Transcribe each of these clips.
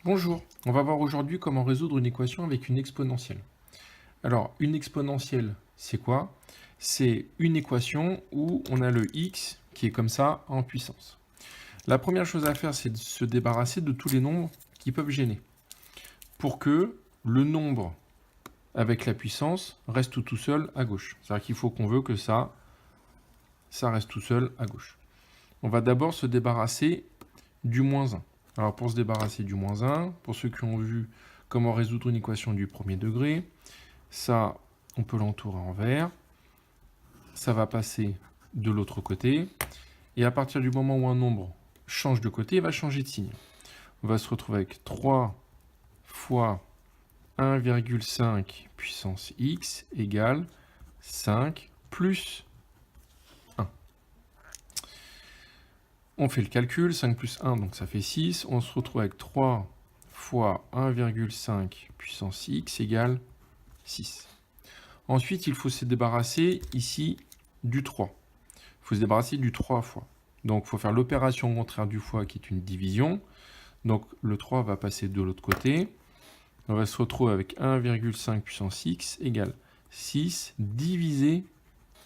Bonjour, on va voir aujourd'hui comment résoudre une équation avec une exponentielle. Alors, une exponentielle, c'est quoi? C'est une équation où on a le x qui est comme ça en puissance. La première chose à faire, c'est de se débarrasser de tous les nombres qui peuvent gêner pour que le nombre avec la puissance reste tout seul à gauche. C'est-à-dire qu'il faut qu'on veut que ça reste tout seul à gauche. On va d'abord se débarrasser du moins 1. Alors pour se débarrasser du moins 1, pour ceux qui ont vu comment résoudre une équation du premier degré, ça, on peut l'entourer en vert. Ça va passer de l'autre côté. Et à partir du moment où un nombre change de côté, il va changer de signe. On va se retrouver avec 3 fois 1,5 puissance x égale 5 plus 1. On fait le calcul, 5 plus 1, donc ça fait 6. On se retrouve avec 3 fois 1,5 puissance x égale 6. Ensuite, il faut se débarrasser ici du 3. Il faut se débarrasser du 3 fois. Donc, il faut faire l'opération contraire du fois qui est une division. Donc, le 3 va passer de l'autre côté. On va se retrouver avec 1,5 puissance x égale 6 divisé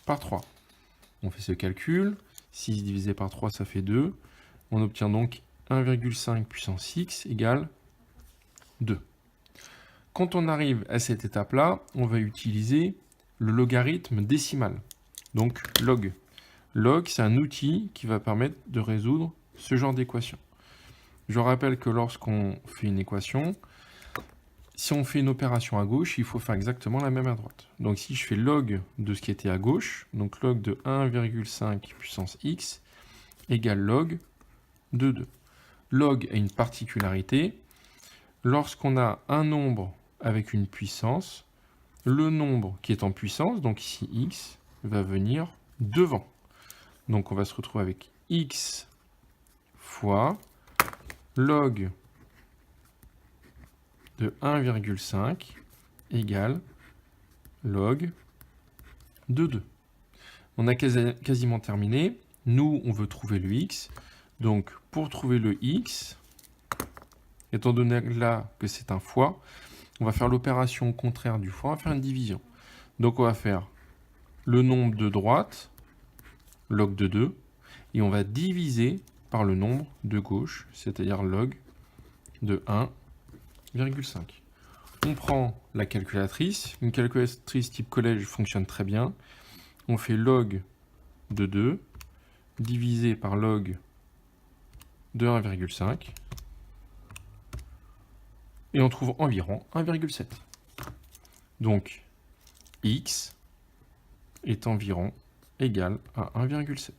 par 3. On fait ce calcul. 6 divisé par 3, ça fait 2. On obtient donc 1,5 puissance x égale 2. Quand on arrive à cette étape-là, on va utiliser le logarithme décimal, donc log. Log, c'est un outil qui va permettre de résoudre ce genre d'équation. Je rappelle que lorsqu'on fait une équation, si on fait une opération à gauche, il faut faire exactement la même à droite. Donc si je fais log de ce qui était à gauche, donc log de 1,5 puissance x égale log de 2. Log a une particularité. Lorsqu'on a un nombre avec une puissance, le nombre qui est en puissance, donc ici x, va venir devant. Donc on va se retrouver avec x fois log de 1,5 égale log de 2. On a quasiment terminé. Nous, on veut trouver le x. Donc pour trouver le x, étant donné là que c'est un fois, on va faire l'opération contraire du fois, on va faire une division. Donc on va faire le nombre de droite, log de 2, et on va diviser par le nombre de gauche, c'est-à-dire log de 1,5. On prend la calculatrice. Une calculatrice type collège fonctionne très bien. On fait log de 2 divisé par log de 1,5. Et on trouve environ 1,7. Donc, x est environ égal à 1,7.